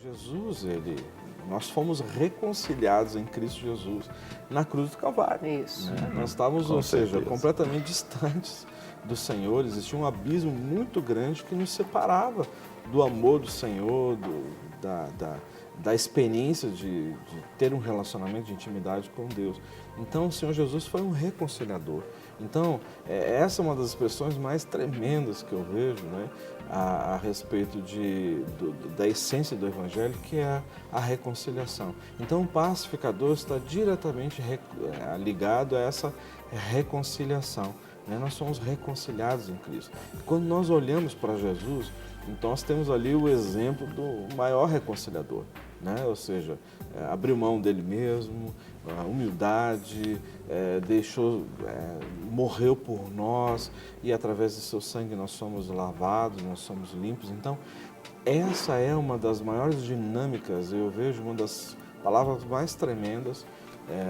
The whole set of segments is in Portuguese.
Jesus, nós fomos reconciliados em Cristo Jesus na cruz do Calvário. Isso. Né? Nós estávamos, Com ou seja, certeza. completamente distantes do Senhor. Existia um abismo muito grande que nos separava do amor do Senhor, da experiência de ter um relacionamento de intimidade com Deus. Então, o Senhor Jesus foi um reconciliador. Então, essa é uma das expressões mais tremendas que eu vejo, né, a respeito da essência do Evangelho, que é a reconciliação. Então, o pacificador está diretamente ligado a essa reconciliação. Né? Nós somos reconciliados em Cristo. Quando nós olhamos para Jesus, então nós temos ali o exemplo do maior reconciliador, né? Ou seja, abriu mão dele mesmo, a humildade, morreu por nós e através de seu sangue nós somos lavados, nós somos limpos. Então, essa é uma das maiores dinâmicas, eu vejo uma das palavras mais tremendas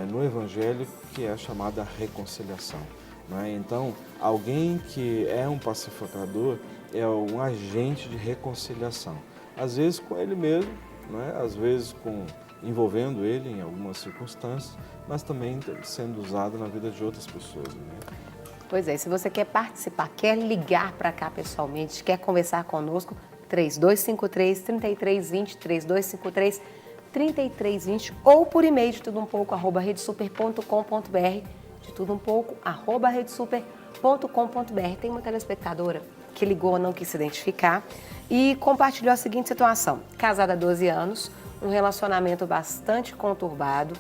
no Evangelho, que é a chamada reconciliação. Né? Então, alguém que é um pacificador é um agente de reconciliação. Às vezes com ele mesmo, né? Às vezes envolvendo ele em algumas circunstâncias, mas também sendo usado na vida de outras pessoas. Né? Pois é, se você quer participar, quer ligar para cá pessoalmente, quer conversar conosco, 3253-3320, 3253-3320, ou por e-mail de tudumpouco, @redesuper.com.br, de tudumpouco, @redesuper.com.br. Tem uma telespectadora que ligou, não quis se identificar, e compartilhou a seguinte situação. Casada há 12 anos, um relacionamento bastante conturbado,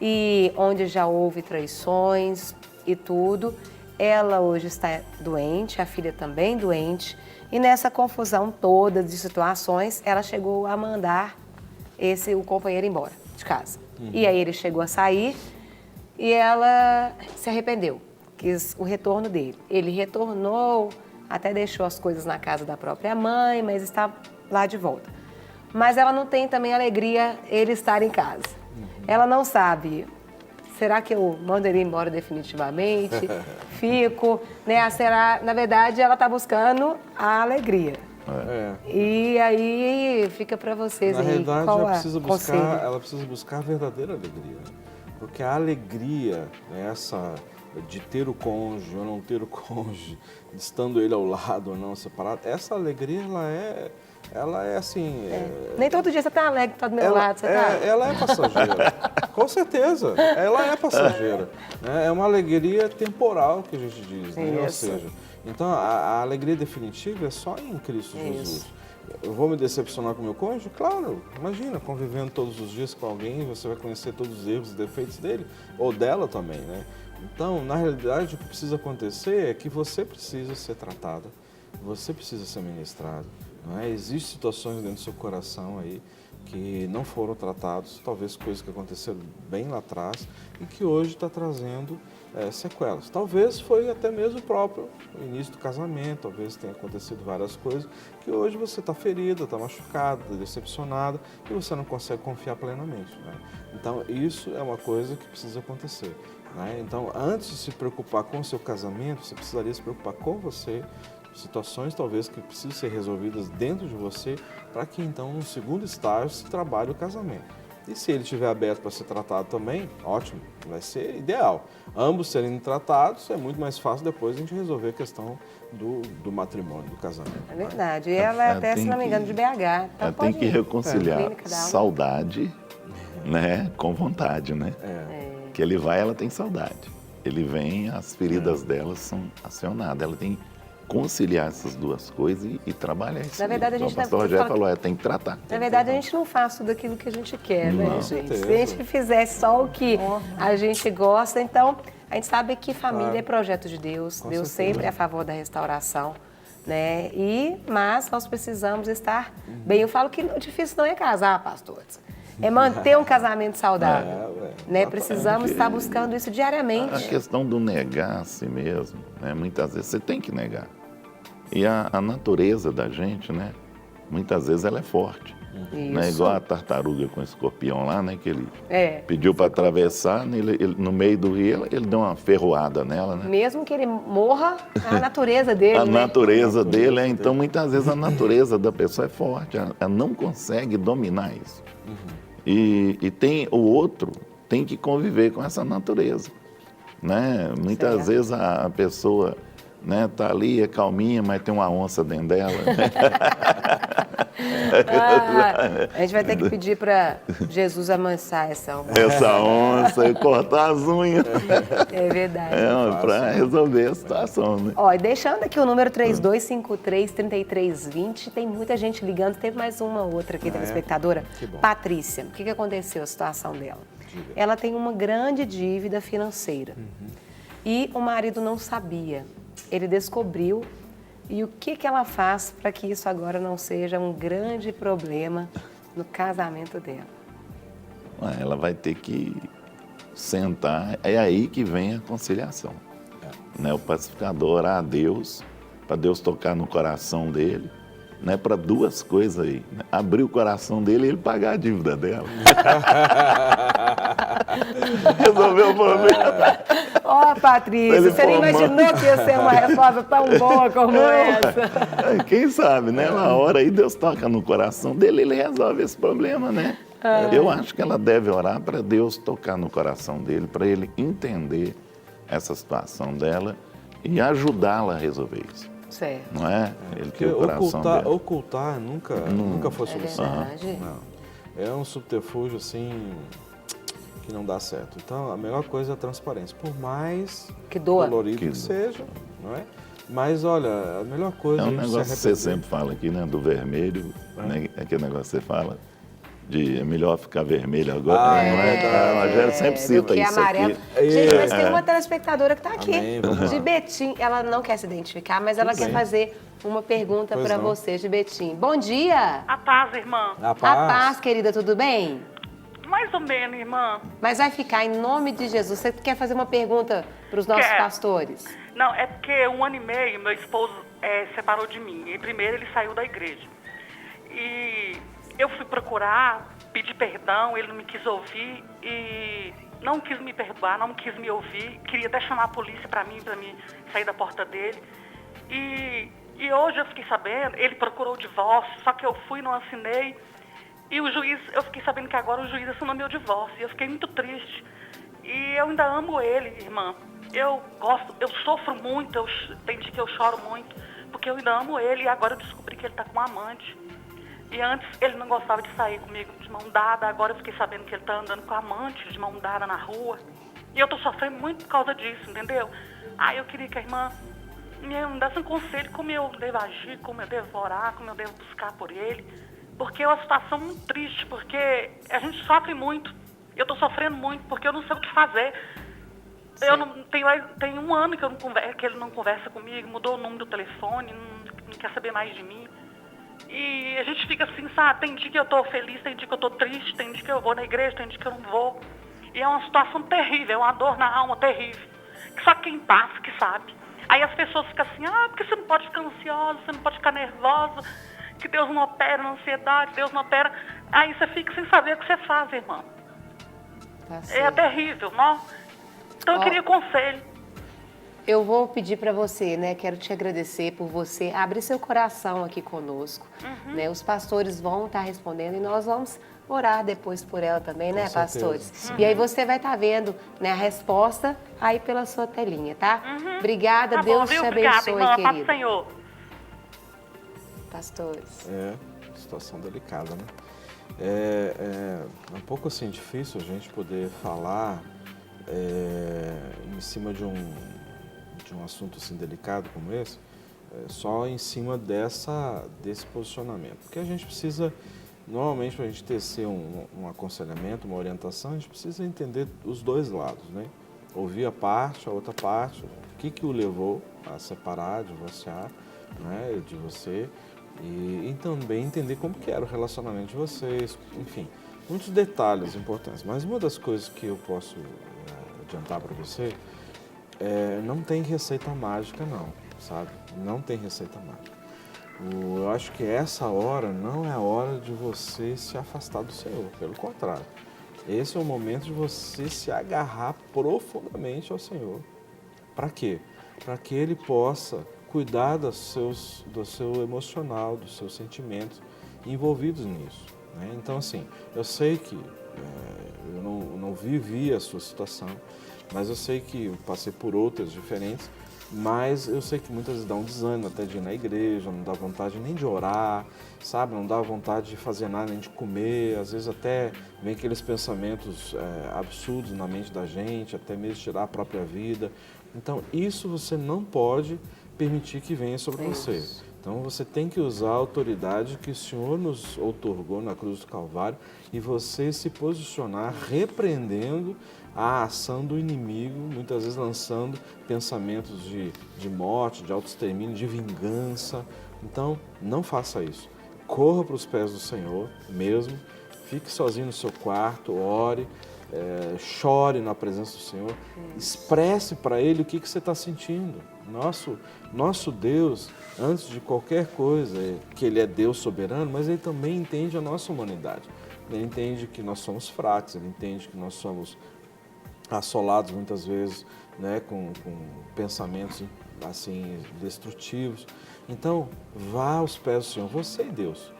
e onde já houve traições e tudo. Ela hoje está doente, a filha também doente, e nessa confusão toda de situações, ela chegou a mandar o companheiro embora de casa. E aí ele chegou a sair e ela se arrependeu, quis o retorno dele. Ele retornou, até deixou as coisas na casa da própria mãe, mas está lá de volta. Mas ela não tem também alegria ele estar em casa. Ela não sabe, será que eu mando ele embora definitivamente? Fico, né? Na verdade, ela está buscando a alegria. E aí fica para vocês Na aí, realidade, qual ela conselho? precisa buscar a verdadeira alegria. Porque a alegria, essa de ter o cônjuge ou não ter o cônjuge, estando ele ao lado ou não separado, essa alegria, ela é assim... Nem todo dia você está alegre, está do meu lado, você está... Ela é passageira, com certeza, ela é passageira. Né? É uma alegria temporal que a gente diz, né? Ou seja, então a alegria definitiva é só em Cristo Jesus. Eu vou me decepcionar com o meu cônjuge? Claro, imagina, convivendo todos os dias com alguém, você vai conhecer todos os erros e defeitos dele, ou dela também, né? Então, na realidade, o que precisa acontecer é que você precisa ser tratada, você precisa ser ministrado. Não é? Existem situações dentro do seu coração aí que não foram tratados, talvez coisas que aconteceram bem lá atrás e que hoje está trazendo sequelas. Talvez foi até mesmo próprio o início do casamento, talvez tenha acontecido várias coisas que hoje você está ferida, está machucada, está decepcionada e você não consegue confiar plenamente. Né? Então, isso é uma coisa que precisa acontecer. Né? Então, antes de se preocupar com o seu casamento, você precisaria se preocupar com você, situações talvez que precisam ser resolvidas dentro de você, para que então no segundo estágio se trabalhe o casamento. E se ele estiver aberto para ser tratado também, ótimo, vai ser ideal. Ambos serem tratados, é muito mais fácil depois a gente resolver a questão do matrimônio, do casamento. É verdade, e ela é até, se não me engano, de BH. Então tem que reconciliar Clínica da Alma. saudade, né, com vontade, né? Que ele vai, ela tem saudade. Ele vem, as feridas dela são acionadas. Ela tem conciliar essas duas coisas e trabalhar isso. Na verdade, a gente o pastor Rogério falou, tem que tratar. Na verdade, a gente não faz tudo aquilo que a gente quer, né, gente? certeza. Se a gente fizesse só o que a gente gosta, então, a gente sabe que família é projeto de Deus. Com Deus certeza. sempre é a favor da restauração, né? Mas nós precisamos estar bem. Eu falo que o difícil não é casar, pastor. É manter um casamento saudável. Né? Precisamos estar buscando isso diariamente. A questão do negar a si mesmo, né? Muitas vezes você tem que negar. E a natureza da gente, né? Muitas vezes ela é forte. Não é igual a tartaruga com o escorpião lá, né? Que ele É. pediu para atravessar, no meio do rio, ele deu uma ferroada nela, né? Mesmo que ele morra, a natureza dele, A né? natureza dele, então muitas vezes a natureza da pessoa é forte, ela não consegue dominar isso. E tem o outro tem que conviver com essa natureza, né? Muitas vezes a pessoa, né, tá ali, é calminha, mas tem uma onça dentro dela. A gente vai ter que pedir para Jesus amansar essa onça. Essa onça, cortar as unhas. É verdade. Para resolver a situação, né? Ó, e deixando aqui o número 3253-3320, tem muita gente ligando. Teve mais uma outra aqui, telespectadora. Que bom. Patrícia, o que aconteceu a situação dela? Ela tem uma grande dívida financeira. E o marido não sabia. Ele descobriu. E o que ela faz para que isso agora não seja um grande problema no casamento dela? Ela vai ter que sentar, é aí que vem a conciliação. Né? O pacificador orar a Deus, para Deus tocar no coração dele, né? Para duas coisas aí. Né? Abrir o coração dele e ele pagar a dívida dela. Resolveu o problema. Ó, Patrícia, você não imaginou que ia ser uma resposta tão boa como essa? Quem sabe, né? Na hora aí Deus toca no coração dele, ele resolve esse problema, né? Eu acho que ela deve orar para Deus tocar no coração dele, para ele entender essa situação dela e ajudá-la a resolver isso. Certo. Não é? Ele Porque tem o coração dela. ocultar nunca foi solução. verdade. Não. É um subterfúgio, assim, que não dá certo. Então, a melhor coisa é a transparência. Por mais Que doa. dolorido que seja, não é? Mas, olha, a melhor coisa É um a gente negócio que se você arrepender. sempre fala aqui, né? Do vermelho, né? Aquele negócio que você fala de é melhor ficar vermelho agora. Ah, não é verdade. A Rogério sempre cita do que isso amarelo. aqui. Gente, mas tem uma telespectadora que está aqui, Amém, vamos lá. de Betim. Ela não quer se identificar, mas ela quer bem. fazer uma pergunta Pois para não. você, de Betim. Bom dia! A paz, irmã. A A paz, querida, tudo bem? Mais ou menos, irmã. Mas vai ficar em nome de Jesus. Você quer fazer uma pergunta para os nossos Quero. pastores? Não, é porque 1 ano e meio meu esposo separou de mim. E primeiro ele saiu da igreja. E eu fui procurar, pedir perdão, ele não me quis ouvir e não quis me perdoar, não quis me ouvir. Queria até chamar a polícia para mim sair da porta dele. E hoje eu fiquei sabendo, ele procurou o divórcio, só que eu fui, não assinei. E o juiz, eu fiquei sabendo que agora o juiz assinou meu divórcio. E eu fiquei muito triste. E eu ainda amo ele, irmã. Eu sofro muito, tem dia que eu choro muito, porque eu ainda amo ele e agora eu descobri que ele está com um amante. E antes ele não gostava de sair comigo de mão dada, agora eu fiquei sabendo que ele está andando com amante de mão dada na rua. E eu estou sofrendo muito por causa disso, entendeu? Eu queria que a irmã me desse um conselho como eu devo agir, como eu devo orar, como eu devo buscar por ele. Porque é uma situação muito triste, porque a gente sofre muito. Eu estou sofrendo muito, porque eu não sei o que fazer. Eu não tem 1 ano que ele não conversa comigo, mudou o número do telefone, não quer saber mais de mim. E a gente fica assim, sabe? Tem dia que eu estou feliz, tem dia que eu estou triste, tem dia que eu vou na igreja, tem dia que eu não vou. E é uma situação terrível, é uma dor na alma terrível. Que só quem passa que sabe. Aí as pessoas ficam assim, porque você não pode ficar ansiosa, você não pode ficar nervosa, que Deus não opera na ansiedade, Deus não opera. Aí você fica sem saber o que você faz, irmão. Tá É certo. terrível, não? Então eu queria conselho. Eu vou pedir para você, né? Quero te agradecer por você abrir seu coração aqui conosco. Né? Os pastores vão estar respondendo e nós vamos orar depois por ela também, né, certeza. pastores? E aí você vai estar vendo, né, a resposta aí pela sua telinha, tá? Obrigada, Tá Deus bom, viu? te Obrigada, abençoe, irmã. Paz do querido. Senhor. Pastores. Situação delicada, né? É um pouco assim difícil a gente poder falar em cima de um assunto assim delicado como esse, só em cima desse posicionamento. Porque a gente precisa, normalmente, para a gente tecer um aconselhamento, uma orientação, a gente precisa entender os dois lados, né? Ouvir a outra parte, o que o levou a separar, divorciar, né, de você, e também entender como que era o relacionamento de vocês, enfim, muitos detalhes importantes. Mas uma das coisas que eu posso adiantar para você não tem receita mágica não, sabe? Não tem receita mágica. Eu acho que essa hora não é a hora de você se afastar do Senhor, pelo contrário. Esse é o momento de você se agarrar profundamente ao Senhor. Para quê? Para que Ele possa cuidar do seu emocional, dos seus sentimentos envolvidos nisso, né? Então, assim, eu sei que eu não vivi a sua situação, mas eu sei que eu passei por outras diferentes, mas eu sei que muitas vezes dá um desânimo até de ir na igreja, não dá vontade nem de orar, sabe? Não dá vontade de fazer nada, nem de comer. Às vezes até vem aqueles pensamentos absurdos na mente da gente, até mesmo tirar a própria vida. Então, isso você não pode permitir que venha sobre você. Então, você tem que usar a autoridade que o Senhor nos outorgou na cruz do Calvário e você se posicionar repreendendo a ação do inimigo, muitas vezes lançando pensamentos de morte, de autoextermínio, de vingança. Então, não faça isso. Corra para os pés do Senhor mesmo, fique sozinho no seu quarto, ore, chore na presença do Senhor, expresse para Ele o que você está sentindo. Nosso Deus, antes de qualquer coisa, que Ele é Deus soberano, mas Ele também entende a nossa humanidade. Ele entende que nós somos fracos, Ele entende que nós somos assolados muitas vezes, né, com pensamentos assim destrutivos. Então, vá aos pés do Senhor, você e Deus.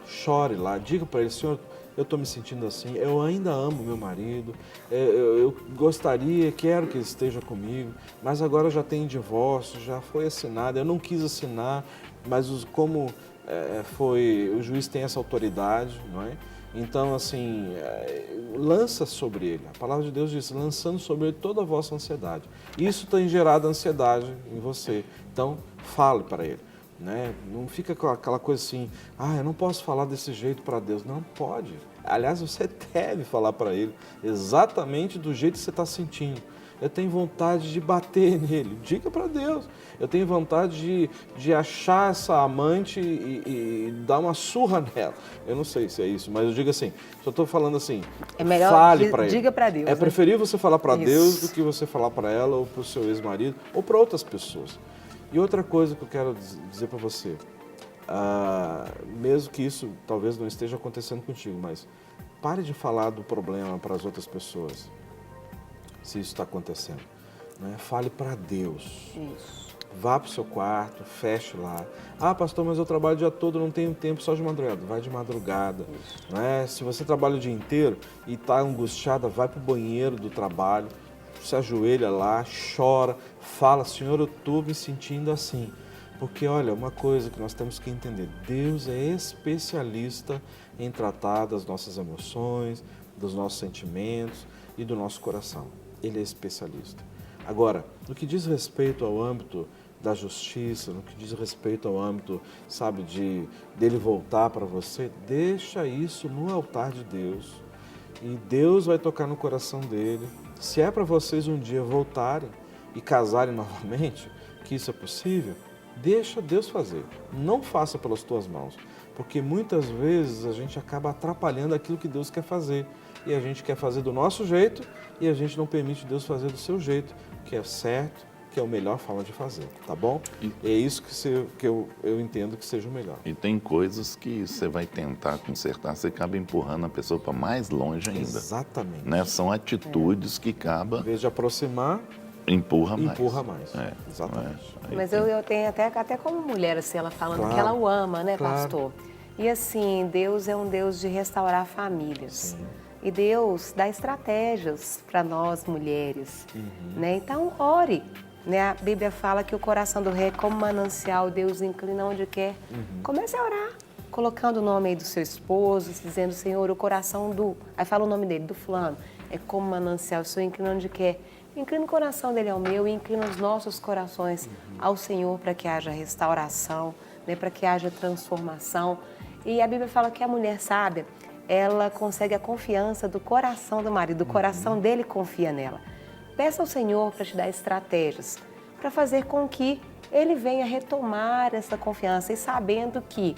Chore lá, diga para Ele: Senhor, eu estou me sentindo assim, eu ainda amo meu marido, eu gostaria, quero que ele esteja comigo, mas agora já tem divórcio, já foi assinado, eu não quis assinar, mas como o juiz tem essa autoridade, não é? Então, assim, lança sobre ele. A palavra de Deus diz: lançando sobre ele toda a vossa ansiedade. Isso tem gerado ansiedade em você. Então, fale para ele, né? Não fica com aquela coisa assim: eu não posso falar desse jeito para Deus. Não pode. Aliás, você deve falar para ele exatamente do jeito que você está sentindo. Eu tenho vontade de bater nele. Diga para Deus. Eu tenho vontade de achar essa amante e dar uma surra nela. Eu não sei se é isso, mas eu digo assim, só estou falando assim, é melhor fale para ele. Diga para Deus. É preferível você falar para Isso. Deus do que você falar para ela ou para o seu ex-marido ou para outras pessoas. E outra coisa que eu quero dizer para você, mesmo que isso talvez não esteja acontecendo contigo, mas pare de falar do problema para as outras pessoas. Se isso está acontecendo, né? Fale para Deus. Isso. Vá para o seu quarto, feche lá. Pastor, mas eu trabalho o dia todo, não tenho tempo, só de madrugada. Vai de madrugada. Né? Se você trabalha o dia inteiro e está angustiada, vai para o banheiro do trabalho, se ajoelha lá, chora, fala: Senhor, eu estou me sentindo assim. Porque, olha, uma coisa que nós temos que entender: Deus é especialista em tratar das nossas emoções, dos nossos sentimentos e do nosso coração. Ele é especialista. Agora, no que diz respeito ao âmbito da justiça, no que diz respeito ao âmbito, sabe, dele voltar para você, deixa isso no altar de Deus. E Deus vai tocar no coração dele. Se é para vocês um dia voltarem e casarem novamente, que isso é possível, deixa Deus fazer. Não faça pelas tuas mãos, porque muitas vezes a gente acaba atrapalhando aquilo que Deus quer fazer. E a gente quer fazer do nosso jeito e a gente não permite Deus fazer do seu jeito, que é certo, que é a melhor forma de fazer, tá bom? É isso que eu entendo que seja o melhor. E tem coisas que você vai tentar consertar, você acaba empurrando a pessoa para mais longe ainda. Exatamente. Né? São atitudes que acabam... Em vez de aproximar, empurra mais. Exatamente. Mas eu tenho até como mulher, assim, ela falando Claro, que ela o ama, né, claro. pastor? E assim, Deus é um Deus de restaurar famílias. Sim. E Deus dá estratégias para nós mulheres, né? Então, ore. Né? A Bíblia fala que o coração do rei é como manancial, Deus inclina onde quer. Comece a orar, colocando o nome aí do seu esposo, dizendo: Senhor, o coração do... Aí fala o nome dele, do fulano. É como manancial, o Senhor inclina onde quer. Inclina o coração dele ao meu e inclina os nossos corações ao Senhor para que haja restauração, né? Para que haja transformação. E a Bíblia fala que a mulher sábia, ela consegue a confiança do coração do marido, do coração dele confia nela. Peça ao Senhor para te dar estratégias, para fazer com que ele venha retomar essa confiança e sabendo que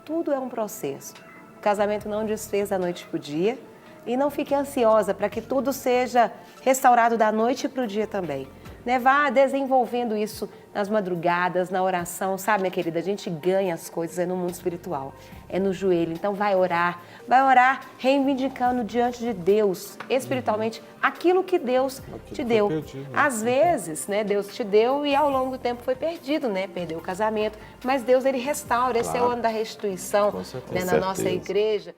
tudo é um processo. O casamento não desfez da noite para o dia e não fique ansiosa para que tudo seja restaurado da noite para o dia também. Né? Vá desenvolvendo isso nas madrugadas, na oração, sabe, minha querida? A gente ganha as coisas no mundo espiritual, é no joelho. Então vai orar reivindicando diante de Deus, espiritualmente, aquilo que Deus te deu. Perdido, né? Às vezes, né, Deus te deu e ao longo do tempo foi perdido, né? Perdeu o casamento, mas Deus, ele restaura. Esse é o ano da restituição, Com certeza. né, na nossa igreja.